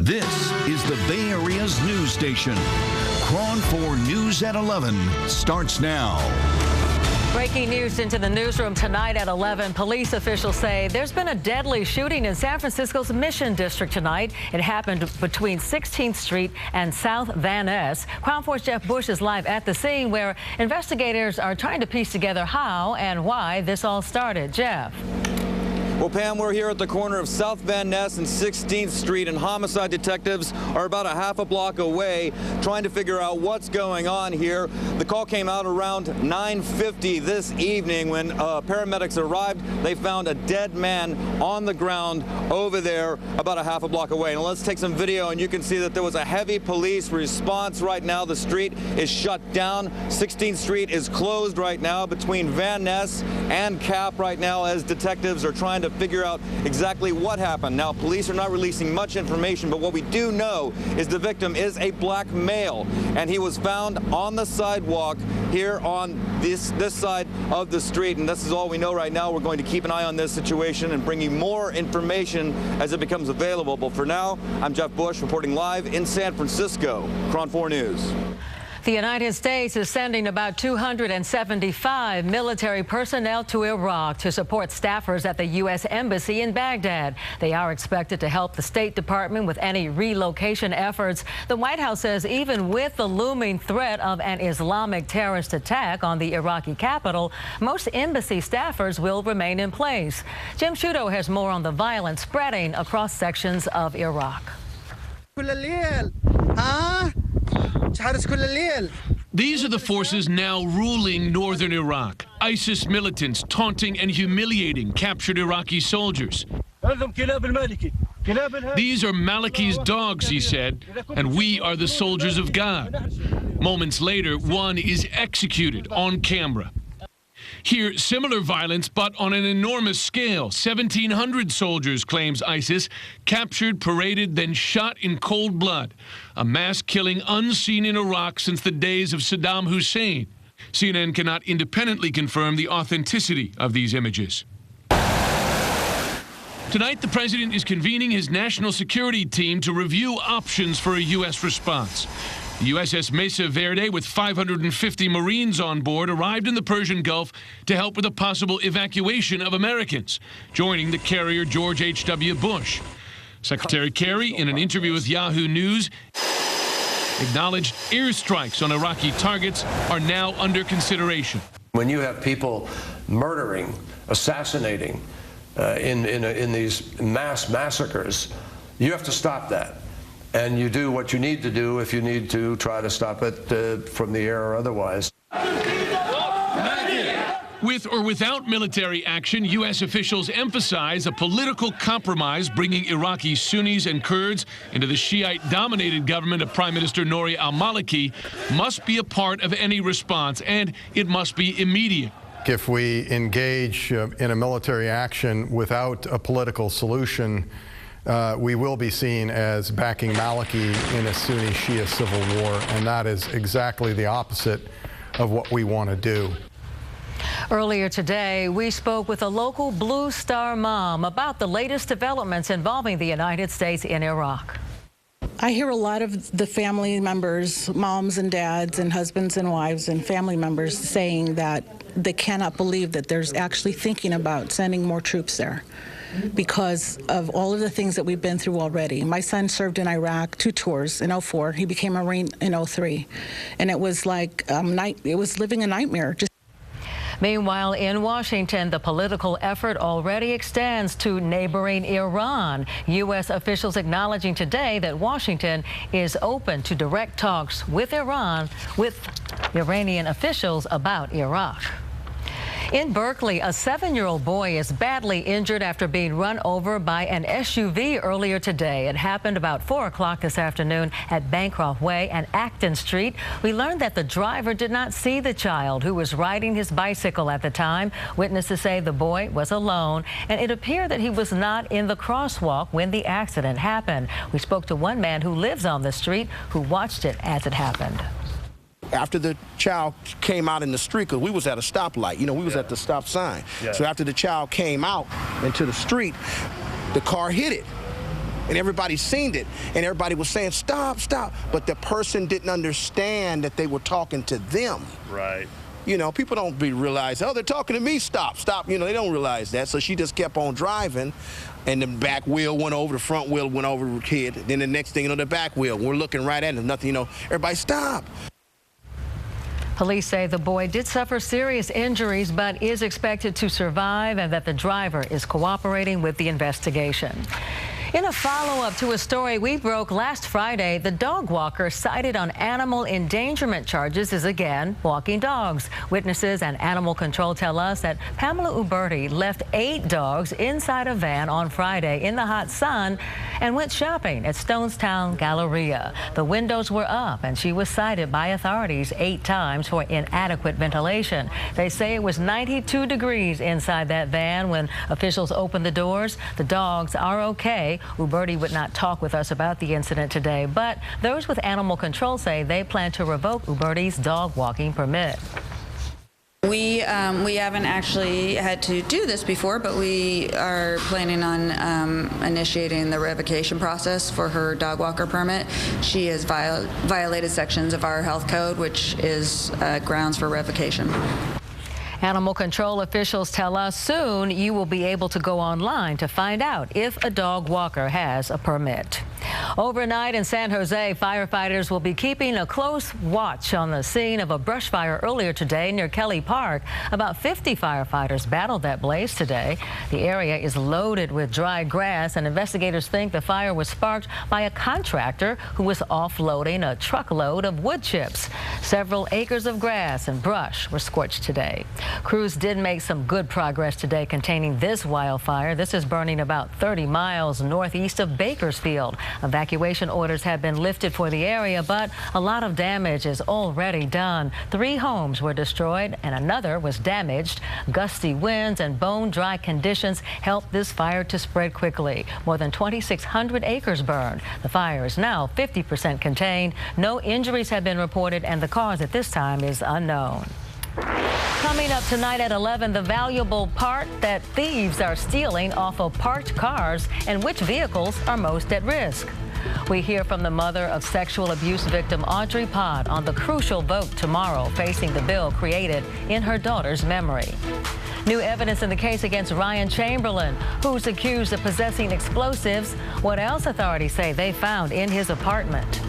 This is the Bay Area's news station. KRON-4 News at 11 starts now. Breaking news into the newsroom tonight at 11. Police officials say there's been a deadly shooting in San Francisco's Mission District tonight. It happened between 16th Street and South Van Ness. KRON-4's Jeff Bush is live at the scene where investigators are trying to piece together how and why this all started. Jeff. Well, Pam, we're here at the corner of South Van Ness and 16th Street, and homicide detectives are about a half a block away trying to figure out what's going on here. The call came out around 9:50 this evening. When paramedics arrived, they found a dead man on the ground over there about a half a block away. And let's take some video, and you can see that there was a heavy police response right now. The street is shut down. 16th Street is closed right now between Van Ness and Cap right now as detectives are trying to figure out exactly what happened. Now, police are not releasing much information, but what we do know is the victim is a black male, and he was found on the sidewalk here on this side of the street, and this is all we know right now. We're going to keep an eye on this situation and bring you more information as it becomes available. But for now, I'm Jeff Bush reporting live in San Francisco. KRON-4 News. The United States is sending about 275 military personnel to Iraq to support staffers at the U.S. Embassy in Baghdad. They are expected to help the State Department with any relocation efforts. The White House says even with the looming threat of an Islamic terrorist attack on the Iraqi capital, most embassy staffers will remain in place. Jim Sciutto has more on the violence spreading across sections of Iraq. These are the forces now ruling northern Iraq. ISIS militants taunting and humiliating captured Iraqi soldiers. These are Maliki's dogs, he said, and we are the soldiers of God. Moments later, one is executed on camera. Here, similar violence, but on an enormous scale. 1,700 soldiers, claims ISIS, captured, paraded, then shot in cold blood. A mass killing unseen in Iraq since the days of Saddam Hussein. CNN cannot independently confirm the authenticity of these images. Tonight, the president is convening his national security team to review options for a U.S. response. The USS Mesa Verde, with 550 Marines on board, arrived in the Persian Gulf to help with a possible evacuation of Americans, joining the carrier George H.W. Bush. Secretary Kerry, in an interview with Yahoo News, acknowledged airstrikes on Iraqi targets are now under consideration. When you have people murdering, assassinating in these mass massacres, you have to stop that. And you do what you need to do if you need to try to stop it from the air or otherwise. With or without military action, U.S. officials emphasize a political compromise bringing Iraqi Sunnis and Kurds into the Shiite-dominated government of Prime Minister Nouri al-Maliki must be a part of any response, and it must be immediate. If we engage in a military action without a political solution, we will be seen as backing Maliki in a Sunni-Shia civil war, and that is exactly the opposite of what we want to do. Earlier today, we spoke with a local Blue Star mom about the latest developments involving the United States in Iraq. I hear a lot of the family members, moms and dads and husbands and wives and family members saying that they cannot believe that there's actually thinking about sending more troops there, because of all of the things that we've been through already. My son served in Iraq 2 tours in 2004. He became a Marine in 2003. And it was like it was living a nightmare. Meanwhile, in Washington, the political effort already extends to neighboring Iran. U.S. officials acknowledging today that Washington is open to direct talks with Iran, with Iranian officials about Iraq. In Berkeley, a 7-year-old boy is badly injured after being run over by an SUV earlier today. It happened about 4 o'clock this afternoon at Bancroft Way and Acton Street. We learned that the driver did not see the child, who was riding his bicycle at the time. Witnesses say the boy was alone, and it appeared that he was not in the crosswalk when the accident happened. We spoke to one man who lives on the street who watched it as it happened. After the child came out in the street, because we was at a stoplight, we was at the stop sign. So after the child came out into the street, the car hit it. and everybody seen it, and everybody was saying, stop, stop. But the person didn't understand that they were talking to them. Right. You know, people don't realize, oh, they're talking to me, stop, stop. You know, they don't realize that. So she just kept on driving, and the back wheel went over, the front wheel went over the kid. Then the next thing, you know, the back wheel. We're looking right at him, nothing, you know, everybody stop. Police say the boy did suffer serious injuries but is expected to survive and that the driver is cooperating with the investigation. In a follow-up to a story we broke last Friday, the dog walker cited on animal endangerment charges is again walking dogs. Witnesses and animal control tell us that Pamela Uberti left 8 dogs inside a van on Friday in the hot sun and went shopping at Stonestown Galleria. The windows were up and she was cited by authorities 8 times for inadequate ventilation. They say it was 92 degrees inside that van when officials opened the doors. The dogs are okay. Uberti would not talk with us about the incident today, but those with animal control say they plan to revoke Uberti's dog walking permit. We haven't actually had to do this before, but we are planning on initiating the revocation process for her dog walker permit. She has violated sections of our health code, which is grounds for revocation. Animal control officials tell us soon you will be able to go online to find out if a dog walker has a permit. Overnight in San Jose, firefighters will be keeping a close watch on the scene of a brush fire earlier today near Kelly Park. About 50 firefighters battled that blaze today. The area is loaded with dry grass, and investigators think the fire was sparked by a contractor who was offloading a truckload of wood chips. Several acres of grass and brush were scorched today. Crews did make some good progress today containing this wildfire. This is burning about 30 miles northeast of Bakersfield. Evacuation orders have been lifted for the area, but a lot of damage is already done. 3 homes were destroyed and another was damaged. Gusty winds and bone-dry conditions helped this fire to spread quickly. More than 2,600 acres burned. The fire is now 50% contained. No injuries have been reported, and the cause at this time is unknown. Coming up tonight at 11, the valuable part that thieves are stealing off of parked cars and which vehicles are most at risk. We hear from the mother of sexual abuse victim Audrey Pott on the crucial vote tomorrow facing the bill created in her daughter's memory. New evidence in the case against Ryan Chamberlain, who's accused of possessing explosives. What else authorities say they found in his apartment.